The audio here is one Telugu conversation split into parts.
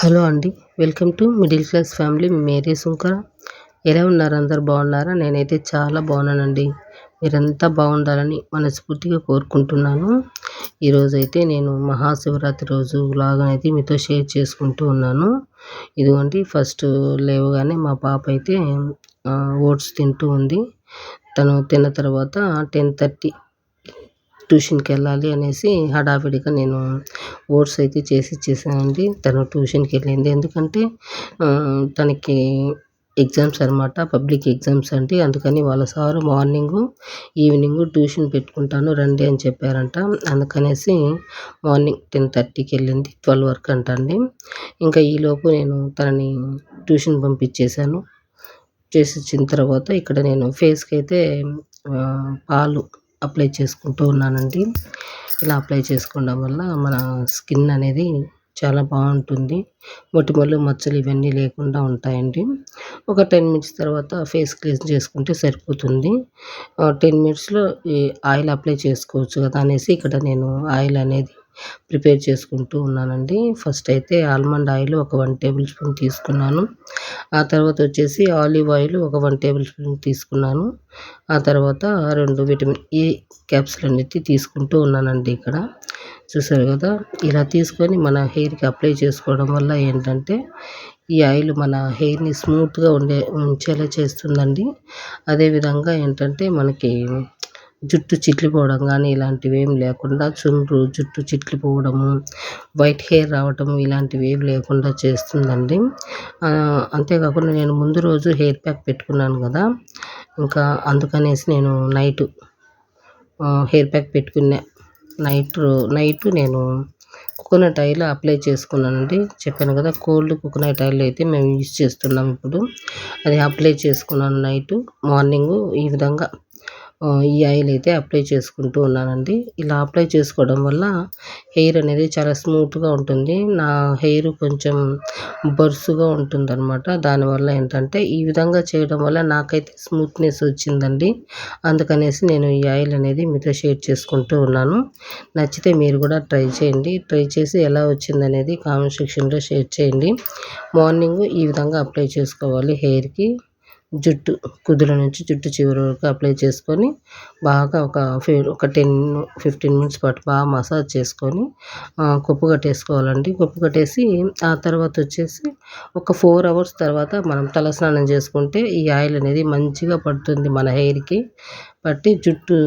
హలో అండి. Welcome to middle class family. Mary Sunkara. ఎలా ఉన్నారు? అందరు బాగున్నారా? నేనైతే చాలా బాగున్నానండి. మీరంతా బాగుండాలని మనస్ఫూర్తిగా కోరుకుంటున్నాను. ఈరోజైతే నేను మహాశివరాత్రి రోజు వ్లాగ్ అనేది మీతో షేర్ చేసుకుంటూ ఉన్నాను. ఇదిగోండి, ఫస్ట్ లేవగానే మా పాప అయితే ఓట్స్ తింటూ ఉంది. తను తిన్న తర్వాత 10:30 ట్యూషన్కి వెళ్ళాలి అనేసి హడావిడిగా నేను ఓట్స్ అయితే చేసి ఇచ్చేసానండి. తను ట్యూషన్కి వెళ్ళింది. ఎందుకంటే తనకి ఎగ్జామ్స్ అనమాట, పబ్లిక్ ఎగ్జామ్స్ అండి. అందుకని వాళ్ళ సారు మార్నింగు ఈవినింగు ట్యూషన్ పెట్టుకుంటాను రండి అని చెప్పారంట. అందుకనేసి మార్నింగ్ 10:30కి వెళ్ళింది. 12 వరకు అంట అండి. ఇంకా ఈలోపు నేను తనని ట్యూషన్ పంపించేశాను. చేసి ఇచ్చిన తర్వాత ఇక్కడ నేను ఫేస్కి అయితే పాలు అప్లై చేసుకుంటూ ఉన్నానండి. ఇలా అప్లై చేసుకోవడం వల్ల మన స్కిన్ అనేది చాలా బాగుంటుంది. మొటిమలు, మచ్చలు ఇవన్నీ లేకుండా ఉంటాయండి. ఒక 10 మినిట్స్ తర్వాత ఫేస్ క్లీన్ చేసుకుంటే సరిపోతుంది. 10 మినిట్స్లో ఈ ఆయిల్ అప్లై చేసుకోవచ్చు కదా అనేసి ఇక్కడ నేను ఆయిల్ అనేది ప్రిపేర్ చేసుకుంటూ ఉన్నానండి. ఫస్ట్ అయితే ఆల్మండ్ ఆయిల్ ఒక 1 టేబుల్ స్పూన్ తీసుకున్నాను. ఆ తర్వాత వచ్చేసి ఆలివ్ ఆయిల్ ఒక 1 టేబుల్ స్పూన్ తీసుకున్నాను. ఆ తర్వాత 2 విటమిన్ ఈ క్యాప్సూల్ అనేది తీసుకుంటూ ఉన్నానండి. ఇక్కడ చూసారు కదా, ఇలా తీసుకొని మన హెయిర్కి అప్లై చేసుకోవడం వల్ల ఏంటంటే ఈ ఆయిల్ మన హెయిర్ని స్మూత్గా ఉంచేలా చేస్తుందండి. అదేవిధంగా ఏంటంటే మనకి జుట్టు చిట్లిపోవడం కానీ ఇలాంటివి ఏం లేకుండా, జుట్టు చిట్లిపోవడము, వైట్ హెయిర్ రావటము ఇలాంటివి ఏమి లేకుండా చేస్తుందండి. అంతేకాకుండా నేను ముందు రోజు హెయిర్ ప్యాక్ పెట్టుకున్నాను కదా, ఇంకా అందుకనేసి నేను నైట్ హెయిర్ ప్యాక్ పెట్టుకున్నా. నైట్ నేను కోకోనట్ ఆయిల్ అప్లై చేసుకున్నానండి. చెప్పాను కదా, కోల్డ్ కోకోనట్ ఆయిల్ అయితే మేము యూజ్ చేస్తున్నాం ఇప్పుడు. అది అప్లై చేసుకున్నాను నైటు. మార్నింగు ఈ విధంగా ఈ ఆయిల్ అయితే అప్లై చేసుకుంటూ ఉన్నానండి. ఇలా అప్లై చేసుకోవడం వల్ల హెయిర్ అనేది చాలా స్మూత్గా ఉంటుంది. నా హెయిర్ కొంచెం బొరుసుగా ఉంటుందన్నమాట. దానివల్ల ఏంటంటే ఈ విధంగా చేయడం వల్ల నాకైతే స్మూత్నెస్ వచ్చిందండి. అందుకనేసి నేను ఈ ఆయిల్ అనేది మీతో షేర్ చేసుకుంటూ ఉన్నాను. నచ్చితే మీరు కూడా ట్రై చేయండి. ట్రై చేసి ఎలా వచ్చిందనేది కామెంట్ సెక్షన్లో షేర్ చేయండి. మార్నింగ్ ఈ విధంగా అప్లై చేసుకోవాలి హెయిర్కి. జుట్టు కుదుల నుంచి జుట్టు చివరి వరకు అప్లై చేసుకొని బాగా ఒక 10-15 మినిట్స్ పాటు బాగా మసాజ్ చేసుకొని కొప్పు కట్టేసుకోవాలండి. కొప్పు కట్టేసి ఆ తర్వాత వచ్చేసి ఒక 4 అవర్స్ తర్వాత మనం తలస్నానం చేసుకుంటే ఈ ఆయిల్ అనేది మంచిగా పడుతుంది మన హెయిర్కి. పట్టి జుట్టు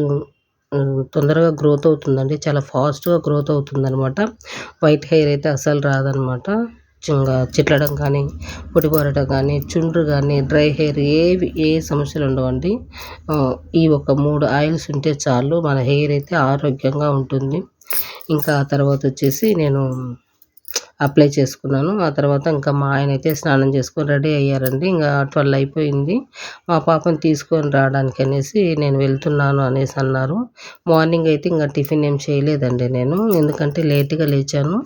తొందరగా గ్రోత్ అవుతుందండి. చాలా ఫాస్ట్గా గ్రోత్ అవుతుందనమాట. వైట్ హెయిర్ అయితే అసలు రాదనమాట. చిట్లడం కానీ, పొడిబారడం కానీ, చుండ్రు కానీ, డ్రై హెయిర్ ఏ సమస్యలు ఉండవండి. ఈ ఒక 3 ఆయిల్స్ ఉంటే చాలు, మన హెయిర్ అయితే ఆరోగ్యంగా ఉంటుంది. ఇంకా ఆ తర్వాత వచ్చేసి నేను అప్లై చేసుకున్నాను. ఆ తర్వాత ఇంకా మా ఆయన అయితే స్నానం చేసుకొని రెడీ అయ్యారండి. ఇంకా 12 అయిపోయింది. మా పాపని తీసుకొని రావడానికి అనేసి నేను వెళ్తున్నాను అనేసి అన్నారు. మార్నింగ్ అయితే ఇంకా టిఫిన్ ఏం చేయలేదండి నేను, ఎందుకంటే లేట్గా లేచాను.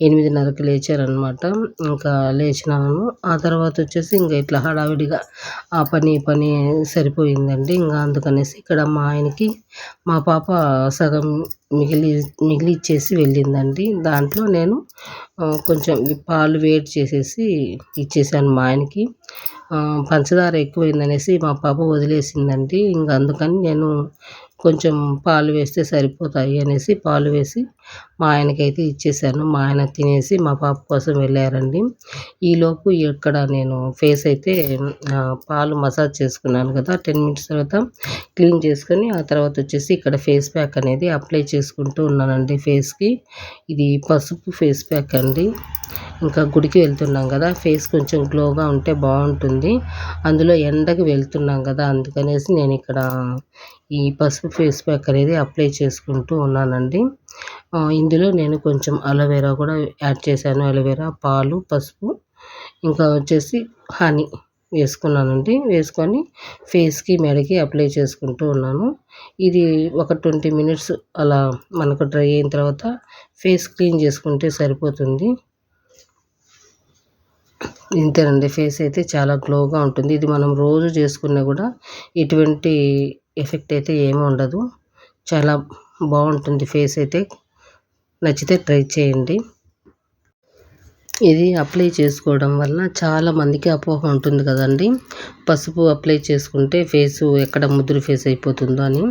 8:30కి లేచారనమాట. ఇంకా లేచినాను. ఆ తర్వాత వచ్చేసి ఇంకా ఇట్లా హడావిడిగా ఆ పని ఈ పని సరిపోయిందండి. ఇంకా అందుకనేసి ఇక్కడ మా ఆయనకి మా పాప సగం మిగిలిచ్చేసి వెళ్ళిందండి. దాంట్లో నేను కొంచెం పాలు వేడి చేసేసి ఇచ్చేసాను మా ఆయనకి. పంచదార ఎక్కువైందనేసి మా పాప వదిలేసిందండి. ఇంకా అందుకని నేను కొంచెం పాలు వేస్తే సరిపోతాయి అనేసి పాలు వేసి మా ఆయనకైతే ఇచ్చేసాను. మా ఆయన తినేసి మా పాప కోసం వెళ్ళారండి. ఈలోపు ఇక్కడ నేను ఫేస్ అయితే పాలు మసాజ్ చేసుకున్నాను కదా, 10 మినిట్స్ తర్వాత క్లీన్ చేసుకొని ఆ తర్వాత వచ్చేసి ఇక్కడ ఫేస్ ప్యాక్ అనేది అప్లై చేసుకుంటూ ఉన్నానండి ఫేస్కి. ఇది పసుపు ఫేస్ ప్యాక్ అండి. ఇంకా గుడికి వెళ్తున్నాం కదా, ఫేస్ కొంచెం గ్లోగా ఉంటే బాగుంటుంది. అందులో ఎండకి వెళ్తున్నాం కదా, అందుకనేసి నేను ఇక్కడ ఈ పసుపు ఫేస్ ప్యాక్ అనేది అప్లై చేసుకుంటూ ఉన్నానండి. ఇందులో నేను కొంచెం అలోవెరా కూడా యాడ్ చేశాను. అలోవెరా, పాలు, పసుపు, ఇంకా వచ్చేసి హనీ వేసుకున్నానండి. వేసుకొని ఫేస్కి మెడకి అప్లై చేసుకుంటూ ఉన్నాను. ఇది ఒక 20 మినిట్స్ అలా మనకు డ్రై అయిన తర్వాత ఫేస్ క్లీన్ చేసుకుంటే సరిపోతుంది. ఇంతేనండి, ఫేస్ అయితే చాలా గ్లోగా ఉంటుంది. ఇది మనం రోజు చేసుకున్నా కూడా ఎటువంటి ఎఫెక్ట్ అయితే ఏమీ ఉండదు. చాలా బాగుంటుంది ఫేస్ అయితే. నచ్చితే ట్రై చేయండి. ఇది అప్లై చేసుకోవడం వల్ల చాలా మందికి అపోహ ఉంటుంది కదండి. పసుపు అప్లై చేసుకుంటే ఫేసు ఎక్కడ ముదురు ఫేస్ అయిపోతుందో అని.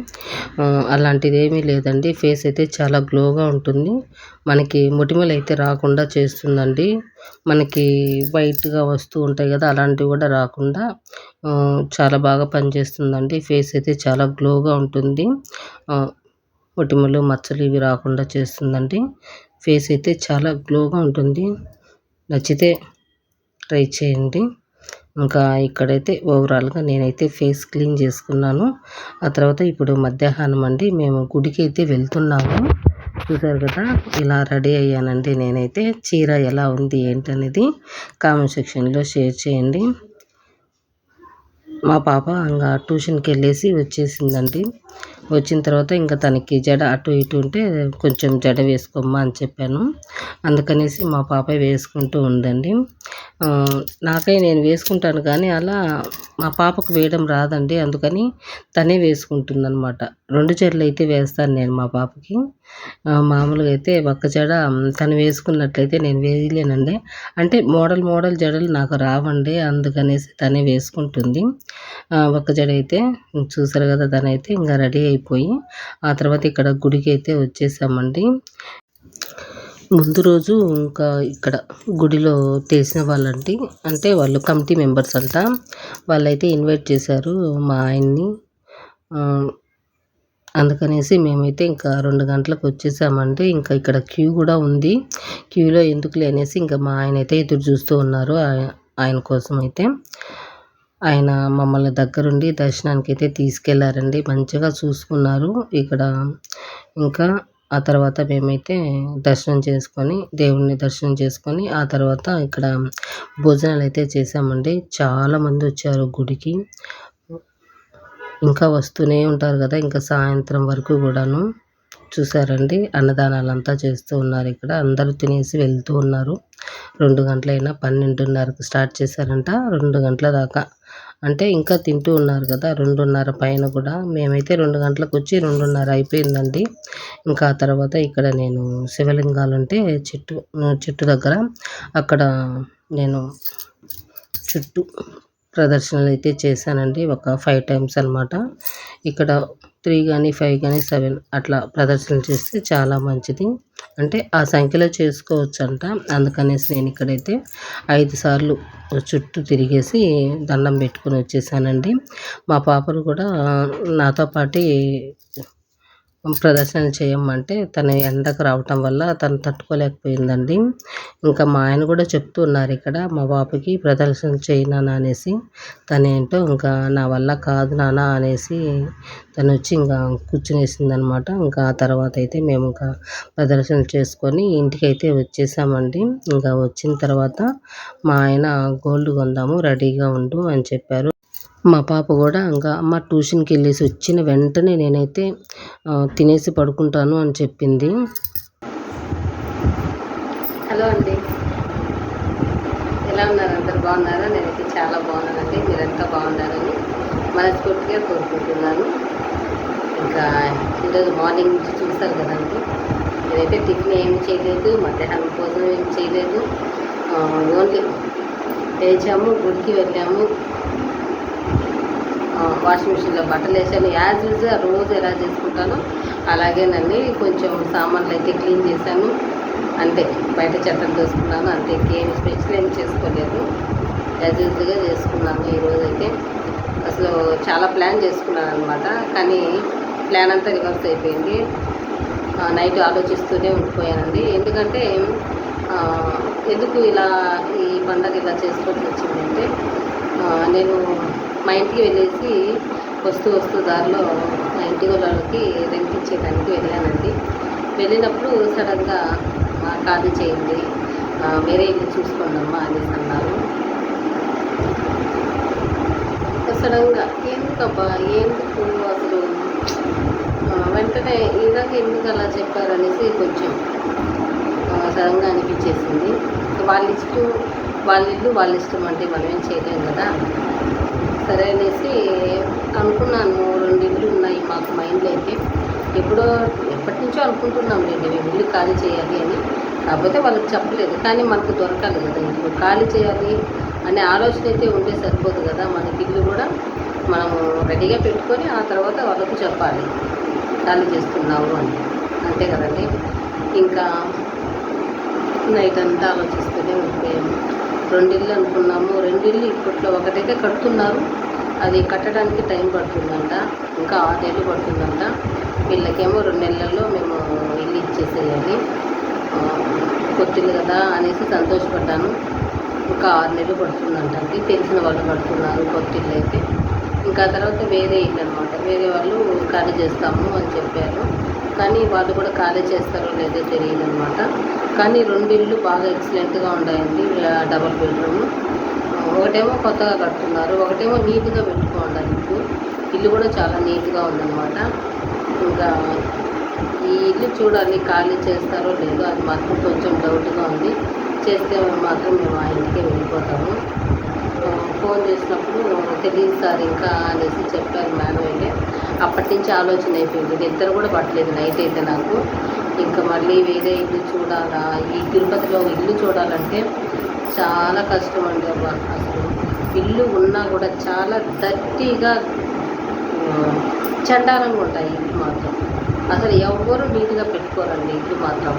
అలాంటిది ఏమీ లేదండి. ఫేస్ అయితే చాలా గ్లోగా ఉంటుంది. మనకి మొటిమలు అయితే రాకుండా చేస్తుందండి. మనకి వైట్గా వస్తూ ఉంటాయి కదా, అలాంటివి కూడా రాకుండా చాలా బాగా పనిచేస్తుందండి. ఫేస్ అయితే చాలా గ్లోగా ఉంటుంది. మొటిమలు మచ్చలు ఇవి రాకుండా చేస్తుందండి. ఫేస్ అయితే చాలా గ్లోగా ఉంటుంది. నచ్చితే ట్రై చేయండి. ఇంకా ఇక్కడైతే ఓవరాల్గా నేనైతే ఫేస్ క్లీన్ చేసుకున్నాను. ఆ తర్వాత ఇప్పుడు మధ్యాహ్నం అండి, మేము గుడికి అయితే వెళ్తున్నాము. చూసారు కదా, ఇలా రెడీ అయ్యానండి నేనైతే. చీర ఎలా ఉంది ఏంటనేది కామెంట్ సెక్షన్లో షేర్ చేయండి. మా పాప ఇంకా ట్యూషన్కి వెళ్ళేసి వచ్చేసిందండి. వచ్చిన తర్వాత ఇంకా తనకి జడ అటు ఇటు ఉంటే కొంచెం జడ వేసుకోమ్మా అని చెప్పాను. అందుకనేసి మా పాప వేసుకుంటూ ఉందండి. నాకై నేను వేసుకుంటాను కానీ అలా మా పాపకు వేయడం రాదండి. అందుకని తనే వేసుకుంటుందన్నమాట. 2 జడలు అయితే వేస్తాను నేను మా పాపకి. మామూలుగా అయితే ఒక్క జడ తను వేసుకున్నట్లయితే నేను వేయలేనండి. అంటే మోడల్ జడలు నాకు రావండి. అందుకనేసి తనే వేసుకుంటుంది. ఒక్క జడ అయితే చూసారు కదా, తనైతే ఇంకా రెడీ అయిపోయి ఆ తర్వాత ఇక్కడ గుడికి అయితే వచ్చేసామండి. ముందు రోజు ఇంకా ఇక్కడ గుడిలో తెలిసిన వాళ్ళండి, అంటే వాళ్ళు కమిటీ మెంబర్స్ అంట. వాళ్ళైతే ఇన్వైట్ చేశారు మా ఆయన్ని. అందుకనేసి మేమైతే ఇంకా 2 గంటలకు వచ్చేసామండి. ఇంకా ఇక్కడ క్యూ కూడా ఉంది. క్యూలో ఎందుకులే అనేసి ఇంకా మా ఆయన అయితే ఎదురు చూస్తూ ఉన్నారు. ఆయన కోసం అయితే ఆయన మమ్మల్ని దగ్గరుండి దర్శనానికి అయితే తీసుకెళ్లారండి. మంచిగా చూసుకున్నారు ఇక్కడ. ఇంకా ఆ తర్వాత మేమైతే దేవుణ్ణి దర్శనం చేసుకొని ఆ తర్వాత ఇక్కడ భోజనాలు అయితే చేసామండి. చాలామంది వచ్చారు గుడికి. ఇంకా వస్తూనే ఉంటారు కదా, ఇంకా సాయంత్రం వరకు కూడాను. చూసారండి, అన్నదానాలంతా చేస్తూ ఉన్నారు ఇక్కడ. అందరూ తినేసి వెళ్తూ ఉన్నారు. 2 గంటలైనా 12:30కి స్టార్ట్ చేశారంట. 2 గంటల దాకా అంటే ఇంకా తింటూ ఉన్నారు కదా. 2:30 పైన కూడా. మేమైతే 2 గంటలకు వచ్చి 2:30 అయిపోయిందండి. ఇంకా ఆ తర్వాత ఇక్కడ నేను శివలింగాలు ఉంటే చెట్టు దగ్గర అక్కడ నేను చుట్టూ ప్రదర్శనలు అయితే చేశానండి. ఒక 5 టైమ్స్ అనమాట. ఇక్కడ 3 కానీ 5 కానీ 7 అట్లా ప్రదర్శనలు చేస్తే చాలా మంచిది. అంటే ఆ సంఖ్యలో చేసుకోవచ్చంట. అందుకనేసి నేను ఇక్కడైతే 5 సార్లు చుట్టూ తిరిగేసి దండం పెట్టుకొని వచ్చేసానండి. మా పాపను కూడా నాతో పాటు ప్రదర్శన చేయమంటే తను ఎండకు రావటం వల్ల తను తట్టుకోలేకపోయిందండి. ఇంకా మా ఆయన కూడా చెప్తూ ఉన్నారు ఇక్కడ మా పాపకి ప్రదర్శన చేయి నాన్న అనేసి. తనేంటో ఇంకా నా వల్ల కాదు నాన్న అనేసి తను వచ్చి ఇంకా కూర్చునేసిందనమాట. ఇంకా ఆ తర్వాత అయితే మేము ఇంకా ప్రదర్శన చేసుకొని ఇంటికైతే వచ్చేసామండి. ఇంకా వచ్చిన తర్వాత మా ఆయన గోల్డ్ కొందాము రెడీగా ఉండు అని చెప్పారు. మా పాప కూడా ఇంకా అమ్మ ట్యూషన్కి వెళ్ళేసి వచ్చిన వెంటనే నేనైతే తినేసి పడుకుంటాను అని చెప్పింది. హలో అండి, ఎలా ఉన్నారు? అందరు బాగున్నారా? నేనైతే చాలా బాగున్నానండి. మీరంతా బాగున్నారని మనస్ఫూర్తిగా కోరుకుంటున్నాను. ఇంకా ఈరోజు మార్నింగ్ నుంచి చూస్తారు కదండి, నేనైతే టిఫిన్ ఏం చేయలేదు, మధ్యాహ్నం భోజనం ఏం చేయలేదు. ఓన్లీ లేచాము, గుడికి వెళ్ళాము, వాషింగ్ మిషన్లో బట్టలు వేసాను. యాజ్ యూజువల్ రోజు ఎలా చేసుకుంటానో అలాగేనండి. కొంచెం సామాన్లు అయితే క్లీన్ చేశాను అంతే. బయట చెత్తలు దోసుకున్నాను అంతే. ఇంకేం స్పెషల్ ఏం చేసుకోలేదు, యాజ్ యూజువల్గా చేసుకున్నాను. ఈరోజైతే అసలు చాలా ప్లాన్ చేసుకున్నాను అనమాట, కానీ ప్లాన్ అంతా రివర్స్ అయిపోయింది. నైట్ ఆలోచిస్తూనే ఉండిపోయానండి. ఎందుకంటే ఎందుకు ఇలా ఈ పండగ ఇలా చేసుకోవాల్సి వచ్చిందంటే, నేను మా ఇంటికి వెళ్ళేసి వస్తూ దారిలో మా ఇంటి వాళ్ళకి రెంట్ ఇచ్చేదానికి వెళ్ళానండి. వెళ్ళినప్పుడు సడన్గా ఖాళీ చేయండి, వేరే ఇల్లు చూసుకోండి అమ్మా అనేసి అన్నారు. సడన్గా ఎందుకు అసలు వెంటనే ఈ విధంగా ఎందుకు అలా చెప్పారనేసి కొంచెం సడన్గా అనిపించేసింది. వాళ్ళ ఇల్లు వాళ్ళ ఇష్టం అంటే మనం ఏం చేయలేం కదా. సరే అనేసి అనుకున్నాను. 2 ఇళ్ళు ఉన్నాయి మాకు మైండ్లో అయితే. ఎప్పటి నుంచో అనుకుంటున్నాం లేండి మేము ఇల్లు ఖాళీ చేయాలి అని. కాకపోతే వాళ్ళకి చెప్పలేదు. కానీ మనకు దొరకాలి కదా ఇల్లు. ఖాళీ చేయాలి అనే ఆలోచన అయితే ఉంటే సరిపోదు కదా. మనకి ఇల్లు కూడా మనము రెడీగా పెట్టుకొని ఆ తర్వాత వాళ్ళకు చెప్పాలి ఖాళీ చేస్తున్నాము అని. అంతే కదండి. ఇంకా నైట్ అంతా ఆలోచిస్తూనే ఉండిపోయాము. 2 ఇళ్ళు అనుకున్నాము. 2 ఇళ్ళు ఇప్పట్లో ఒకటైతే కడుతున్నారు. అది కట్టడానికి టైం పడుతుందంట. ఇంకా 6 నెలలు పడుతుందంట. వీళ్ళకేమో 2 నెలల్లో మేము ఇల్లు ఇచ్చేసేయాలి. కొత్తిల్లు కదా అనేసి సంతోషపడ్డాను. ఇంకా 6 నెలలు పడుతుందంట అండి. తెలిసిన వాళ్ళు కడుతున్నారు కొత్తిల్లు అయితే. ఇంకా తర్వాత వేరే ఇల్లు అనమాట. వేరే వాళ్ళు ఖాళీ చేస్తాము అని చెప్పారు. కానీ వాళ్ళు కూడా ఖాళీ చేస్తారో లేదో తెలియదు అనమాట. కానీ 2 ఇళ్ళు బాగా ఎక్సలెంట్గా ఉన్నాయండి. Double bedroom. ఒకటేమో కొత్తగా కడుతున్నారు, ఒకటేమో నీట్గా పెట్టుకోండి ఇల్లు. ఇల్లు కూడా చాలా నీట్గా ఉందన్నమాట. ఇంకా ఈ ఇల్లు చూడాలి ఖాళీ చేస్తారో లేదో అది మాత్రం కొంచెం డౌట్గా ఉంది. చేస్తే మాత్రం మేము ఆ ఇంటికే వెళ్ళిపోతాము. ఫోన్ చేసినప్పుడు తెలియదు సార్ ఇంకా అనేసి చెప్పారు మేడం అయితే. అప్పటి నుంచి ఆలోచన అయిపోయింది. నిద్ర కూడా పట్టలేదు నైట్ అయితే నాకు. ఇంకా మళ్ళీ వేరే ఇల్లు చూడాలా, ఈ తిరుపతిలో ఇల్లు చూడాలంటే చాలా కష్టం అండి. అబ్బా అసలు ఇల్లు ఉన్నా కూడా చాలా డర్టీగా చండాలంగా ఉంటాయి ఇల్లు మాత్రం. అసలు ఎవరు నీట్గా పెట్టుకోరండి ఇల్లు మాత్రం.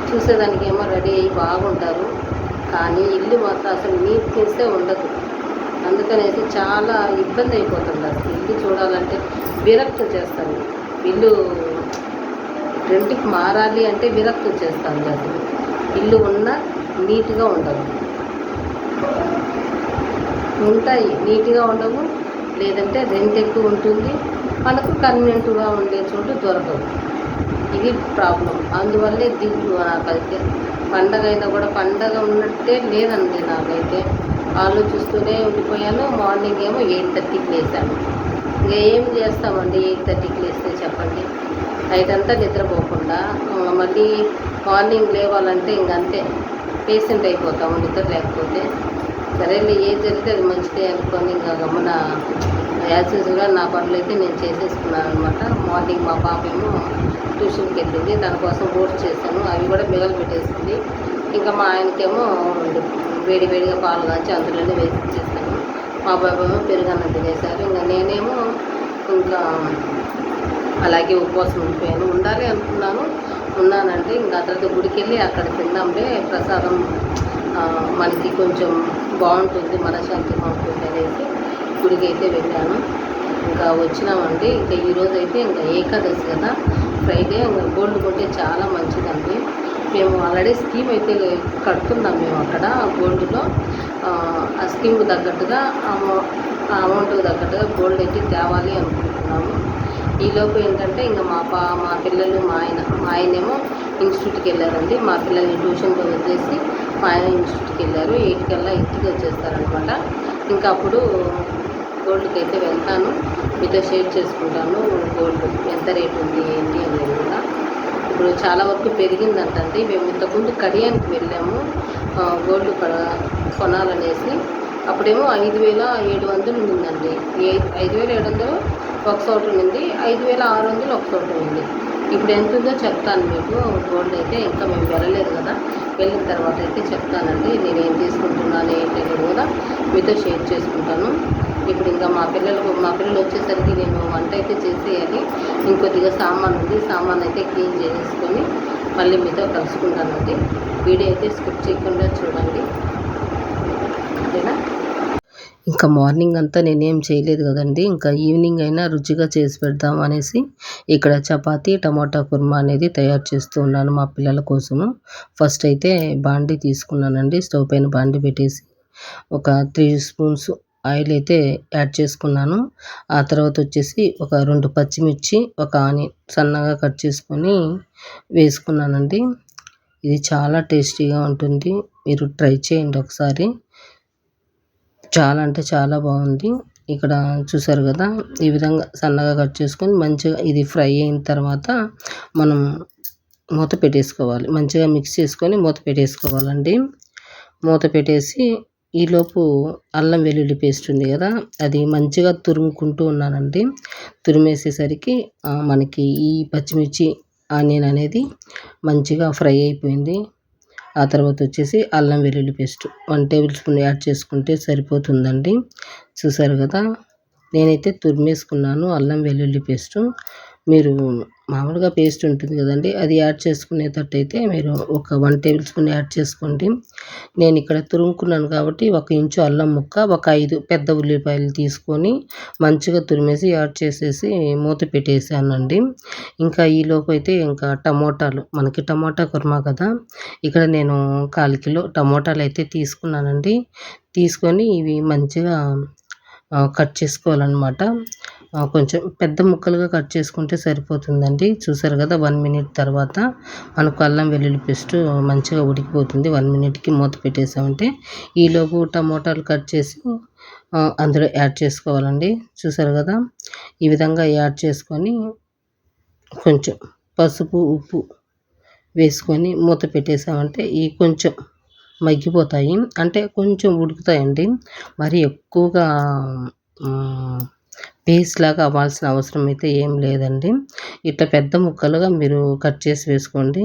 చూసేదానికి ఏమో రెడీ అయ్యి బాగుంటారు, కానీ ఇల్లు మాత్రం అసలు నీట్నెస్సే ఉండదు. అందుకనేసి చాలా ఇబ్బంది అయిపోతుంది. అసలు ఇల్లు చూడాలంటే విరక్తి వచ్చేస్తాను. ఇల్లు రెంట్కి మారాలి అంటే విరక్తి వచ్చేస్తాను. అసలు ఇల్లు ఉన్నా నీట్గా ఉండదు. ఉంటాయి నీట్గా ఉండవు, లేదంటే రెంట్ ఎక్కువ ఉంటుంది, మనకు కన్వీనియంట్గా ఉండే చోటు దొరకదు. ఇది ప్రాబ్లం. అందువల్లే దిగులు నాకైతే. పండగ అయినా కూడా పండగ ఉన్నట్టే లేదండి నాకైతే. ఆలోచిస్తూనే ఉండిపోయాను. మార్నింగ్ ఏమో 8:30కి లేసాను. ఇంకా ఏం చేస్తామండి 8:30కి లేస్తే చెప్పండి. నైట్ అంతా నిద్రపోకుండా మళ్ళీ మార్నింగ్ లేవాలంటే ఇంకంతే పేషెంట్ అయిపోతాము నిద్ర లేకపోతే. సరేలే ఏది జరిగితే అది మంచిదే అనుకొని ఇంకా గమ్మున యాజ్ యూజువల్గా నా పనులు అయితే నేను చేసేసుకున్నాను అనమాట. మార్నింగ్ మా పాప ఏమో ట్యూషన్కి వెళ్ళింది. దానికోసం ఓట్స్ చేశాను, అవి కూడా మిగలు పెట్టేసింది. ఇంకా మా ఆయనకేమో వేడిగా పాలు కాచి అందులోనే వేసి ఇచ్చేస్తాను. మా బాబు ఏమో పెరుగన్నం తినేశారు. ఇంకా నేనేమో ఇంకా అలాగే ఉపవాసం ఉండిపోయాను. ఉండాలి అనుకున్నాను, ఉన్నానంటే ఇంకా తర్వాత గుడికి వెళ్ళి అక్కడ తిందాంలే ప్రసాదం, మనకి కొంచెం బాగుంటుంది, మనశ్శాంతిగా ఉంటుంది అనేసి గుడికి అయితే వెళ్ళాను. ఇంకా వచ్చినామండి. ఇంకా ఈరోజు అయితే ఇంకా ఏకాదశి కదా, ఫ్రైడే. ఇంకా గోల్డ్ కొంటే చాలా మంచిదండి. మేము ఆల్రెడీ స్కీమ్ అయితే కడుతున్నాం మేము అక్కడ గోల్డ్లో. ఆ స్కీమ్కి తగ్గట్టుగా అమౌంట్కి తగ్గట్టుగా గోల్డ్ అయితే తేవాలి అనుకుంటున్నాము. ఈలోపు ఏంటంటే ఇంకా మా పిల్లలు మా ఆయనేమో ఇన్స్టిట్యూట్కి వెళ్ళారండి. మా పిల్లల్ని ట్యూషన్లో వదిలేసి మా ఆయన ఇన్స్టిట్యూట్కి వెళ్ళారు. 8కల్లా ఇంటికి వచ్చేస్తారనమాట. ఇంకా అప్పుడు గోల్డ్కి అయితే వెళ్తాను, మీతో షేర్ చేసుకుంటాను గోల్డ్ ఎంత రేటు ఉంది ఏంటి అనేది కూడా. ఇప్పుడు చాలా వరకు పెరిగిందంటండి. మేము ఇంతకుముందు కడియానికి వెళ్ళాము గోల్డ్ కొనాలనేసి. అప్పుడేమో 5,700 ఉండిందండి. 5,700 ఒక చోట ఉండింది, 5,600 ఒక చోట ఉంది. ఇప్పుడు ఎంత ఉందో చెప్తాను మీకు. గోల్డ్ అయితే ఇంకా మేము వెళ్ళలేదు కదా, వెళ్ళిన తర్వాత అయితే చెప్తానండి నేనేం తీసుకుంటున్నాను ఏంటి అనేది కూడా మీతో షేర్ చేసుకుంటాను. ఇప్పుడు ఇంకా మా పిల్లలు వచ్చేసరికి నేను వంట అయితే చేసేయాలి. ఇంకొద్దిగా సామాన్ ఉంది, సామాన్ అయితే క్లీన్ చేసుకొని మళ్ళీ మీతో కలుసుకుంటానండి. వీడియో అయితే స్కిప్ చేయకుండా చూడండి, ఓకేనా. ఇంకా మార్నింగ్ అంతా నేనేం చేయలేదు కదండి. ఇంకా ఈవినింగ్ అయినా రుచిగా చేసి పెడదాం అనేసి ఇక్కడ చపాతీ టమాటా కుర్మా అనేది తయారు చేస్తూ ఉన్నాను మా పిల్లల కోసము. ఫస్ట్ అయితే బాండీ తీసుకున్నానండి. స్టవ్ పైన బాండీ పెట్టేసి ఒక 3 స్పూన్స్ ఆయిల్ అయితే యాడ్ చేసుకున్నాను. ఆ తర్వాత వచ్చేసి ఒక 2 పచ్చిమిర్చి, ఒక ఆనియన్ సన్నగా కట్ చేసుకొని వేసుకున్నానండి. ఇది చాలా టేస్టీగా ఉంటుంది, మీరు ట్రై చేయండి ఒకసారి. చాలా అంటే చాలా బాగుంది. ఇక్కడ చూసారు కదా, ఈ విధంగా సన్నగా కట్ చేసుకొని మంచిగా ఇది ఫ్రై అయిన తర్వాత మనం మూత పెట్టేసుకోవాలి. మంచిగా మిక్స్ చేసుకొని మూత పెట్టేసుకోవాలండి. మూత పెట్టేసి ఈలోపు అల్లం వెల్లుల్లి పేస్ట్ ఉంది కదా, అది మంచిగా తురుముకుంటూ ఉన్నానండి. తురిమేసేసరికి మనకి ఈ పచ్చిమిర్చి ఆనియన్ అనేది మంచిగా ఫ్రై అయిపోయింది. ఆ తర్వాత వచ్చేసి అల్లం వెల్లుల్లి పేస్ట్ 1 టేబుల్ స్పూన్ యాడ్ చేసుకుంటే సరిపోతుందండి. చూసారు కదా, నేనైతే తురిమేసుకున్నాను అల్లం వెల్లుల్లి పేస్టు. మీరు మామూలుగా పేస్ట్ ఉంటుంది కదండి, అది యాడ్ చేసుకునేటట్టయితే మీరు ఒక 1 టేబుల్ స్పూన్ యాడ్ చేసుకోండి. నేను ఇక్కడ తురుముకున్నాను కాబట్టి 1 ఇంచు అల్లం ముక్క, ఒక 5 పెద్ద ఉల్లిపాయలు తీసుకొని మంచిగా తురిమేసి యాడ్ చేసేసి మూత పెట్టేసానండి. ఇంకా ఈలోపు అయితే ఇంకా టమోటాలు, మనకి టమోటా కుర్మా కదా, ఇక్కడ నేను 1/4 కిలో టమోటాలు అయితే తీసుకున్నానండి. తీసుకొని ఇవి మంచిగా కట్ చేసుకోవాలన్నమాట. కొంచెం పెద్ద ముక్కలుగా కట్ చేసుకుంటే సరిపోతుందండి. చూసారు కదా, 1 మినిట్ తర్వాత మనకు అల్లం వెల్లుల్లి పేస్ట్ మంచిగా ఉడికిపోతుంది. 1 మినిట్‌కి మూత పెట్టేసామంటే ఈలోపు టమోటాలు కట్ చేసి అందులో యాడ్ చేసుకోవాలండి. చూసారు కదా, ఈ విధంగా యాడ్ చేసుకొని కొంచెం పసుపు, ఉప్పు వేసుకొని మూత పెట్టేసామంటే ఈ కొంచెం మగ్గిపోతాయి. అంటే కొంచెం ఉడుకుతాయండి. మరి ఎక్కువగా పేస్ట్ లాగా అవ్వాల్సిన అవసరం అయితే ఏం లేదండి. ఇట్లా పెద్ద ముక్కలుగా మీరు కట్ చేసి వేసుకోండి.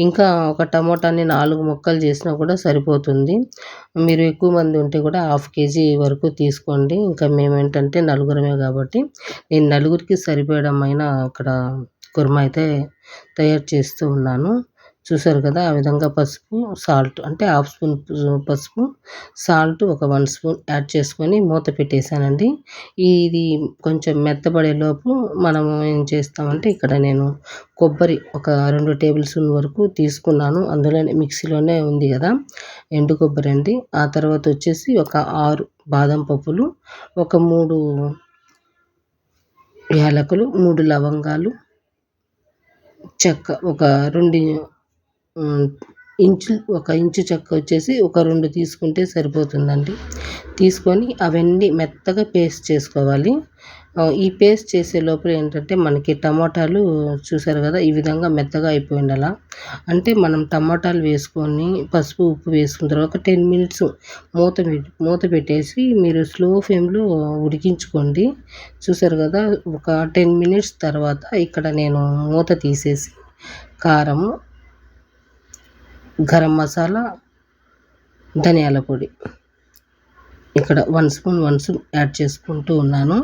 ఇంకా ఒక టమోటాని 4 ముక్కలు చేసినా కూడా సరిపోతుంది. మీరు ఎక్కువ మంది ఉంటే కూడా 1/2 కేజీ వరకు తీసుకోండి. ఇంకా మేమేంటంటే నలుగురమే కాబట్టి నేను నలుగురికి సరిపడమైన ఇక్కడ కుర్మా అయితే తయారు చేస్తూ ఉన్నాను. చూసారు కదా, ఆ విధంగా పసుపు, సాల్ట్ అంటే 1/2 స్పూన్ పసుపు, సాల్ట్ ఒక 1 స్పూన్ యాడ్ చేసుకొని మూత పెట్టేసానండి. ఇది కొంచెం మెత్తబడేలోపు మనము ఏం చేస్తామంటే ఇక్కడ నేను కొబ్బరి ఒక 2 టేబుల్ స్పూన్ వరకు తీసుకున్నాను. అందులోనే మిక్సీలోనే ఉంది కదా, ఎండు కొబ్బరి అండి. ఆ తర్వాత వచ్చేసి ఒక 6 బాదం పప్పులు, ఒక 3 యాలకులు, 3 లవంగాలు, చెక్క ఒక 2 1 ఇంచు చెక్క వచ్చేసి ఒక 2 తీసుకుంటే సరిపోతుందండి. తీసుకొని అవన్నీ మెత్తగా పేస్ట్ చేసుకోవాలి. ఈ పేస్ట్ చేసే లోపల ఏంటంటే మనకి టమోటాలు చూసారు కదా, ఈ విధంగా మెత్తగా అయిపోయి ఉండాల. అంటే మనం టమోటాలు వేసుకొని పసుపు, ఉప్పు వేసుకున్న తర్వాత ఒక 10 మినిట్స్ మూత పెట్టేసి మీరు స్లో ఫ్లేమ్‌లో ఉడికించుకోండి. చూసారు కదా, ఒక 10 మినిట్స్ తర్వాత ఇక్కడ నేను మూత తీసేసి కారము, గరం మసాలా, ధనియాల పొడి ఇక్కడ 1 స్పూన్ యాడ్ చేసుకుంటూ ఉన్నాను.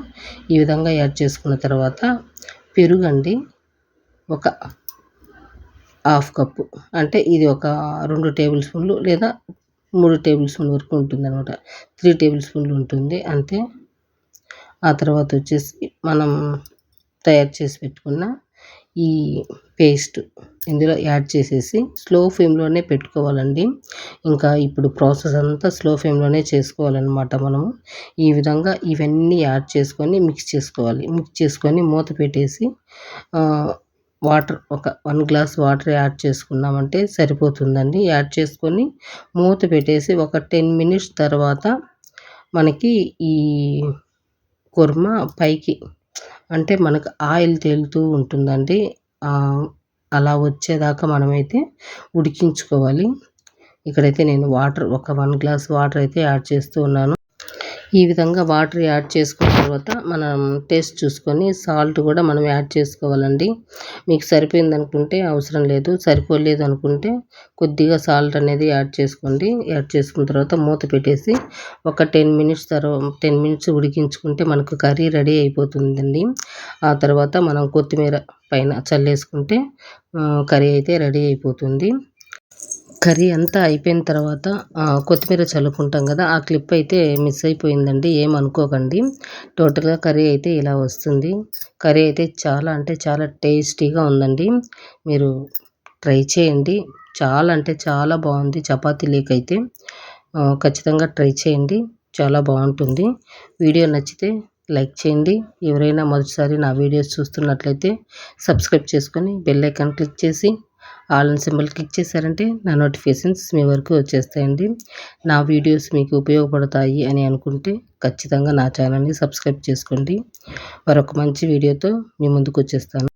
ఈ విధంగా యాడ్ చేసుకున్న తర్వాత పెరుగండి ఒక 1/2 కప్పు, అంటే ఇది ఒక 2 టేబుల్ స్పూన్లు లేదా 3 టేబుల్ స్పూన్ల వరకు ఉంటుందన్నమాట. 3 టేబుల్ స్పూన్లు ఉంటుంది అంతే. ఆ తర్వాత వచ్చేసి మనం తయారు చేసి పెట్టుకున్న ఈ పేస్ట్ ఇందులో యాడ్ చేసేసి స్లో ఫ్లేమ్‌లోనే పెట్టుకోవాలండి. ఇంకా ఇప్పుడు ప్రాసెస్ అంతా స్లో ఫ్లేమ్‌లోనే చేసుకోవాలన్నమాట మనము. ఈ విధంగా ఇవన్నీ యాడ్ చేసుకొని మిక్స్ చేసుకోవాలి. మిక్స్ చేసుకొని మూత పెట్టేసి వాటర్ ఒక 1 గ్లాస్ వాటర్ యాడ్ చేసుకున్నామంటే సరిపోతుందండి. యాడ్ చేసుకొని మూత పెట్టేసి ఒక 10 మినిట్స్ తర్వాత మనకి ఈ కుర్మా పైకి అంటే మనకు ఆయిల్ తేలుతూ ఉంటుందండి. అలా వచ్చేదాకా మనమైతే ఉడికించుకోవాలి. ఇక్కడైతే నేను ఒక 1 గ్లాస్ వాటర్ అయితే యాడ్ చేస్తూ ఉన్నాను. ఈ విధంగా వాటర్ యాడ్ చేసుకున్న తర్వాత మనం టేస్ట్ చూసుకొని సాల్ట్ కూడా మనం యాడ్ చేసుకోవాలండి. మీకు సరిపోయిందనుకుంటే అవసరం లేదు, సరిపోలేదు అనుకుంటే కొద్దిగా సాల్ట్ అనేది యాడ్ చేసుకోండి. యాడ్ చేసుకున్న తర్వాత మూత పెట్టేసి ఒక 10 మినిట్స్ ఉడికించుకుంటే మనకు కర్రీ రెడీ అయిపోతుందండి. ఆ తర్వాత మనం కొత్తిమీర పైన చల్లేసుకుంటే కర్రీ అయితే రెడీ అయిపోతుంది. కర్రీ అంతా అయిపోయిన తర్వాత కొత్తిమీర చల్లుకుంటాం కదా, ఆ క్లిప్ అయితే మిస్ అయిపోయిందండి, ఏమనుకోకండి. టోటల్‌గా కర్రీ అయితే ఇలా వస్తుంది. కర్రీ అయితే చాలా అంటే చాలా టేస్టీగా ఉందండి. మీరు ట్రై చేయండి. చాలా అంటే చాలా బాగుంది. చపాతీలేకైతే ఖచ్చితంగా ట్రై చేయండి. చాలా బాగుంటుంది. వీడియో నచ్చితే లైక్ చేయండి. ఎవరైనా మొదటిసారి నా వీడియోస్ చూస్తున్నట్లయితే సబ్స్క్రైబ్ చేసుకొని బెల్ ఐకాన్ క్లిక్ చేసి ఆల్ అని సింబల్ క్లిక్ చేశారంటే నా నోటిఫికేషన్స్ మీ వరకు వచ్చేస్తాయండి. నా వీడియోస్ మీకు ఉపయోగపడతాయి అని అనుకుంటే ఖచ్చితంగా నా ఛానల్ని సబ్స్క్రైబ్ చేసుకోండి. మరొక మంచి వీడియోతో మీ ముందుకు వచ్చేస్తాను.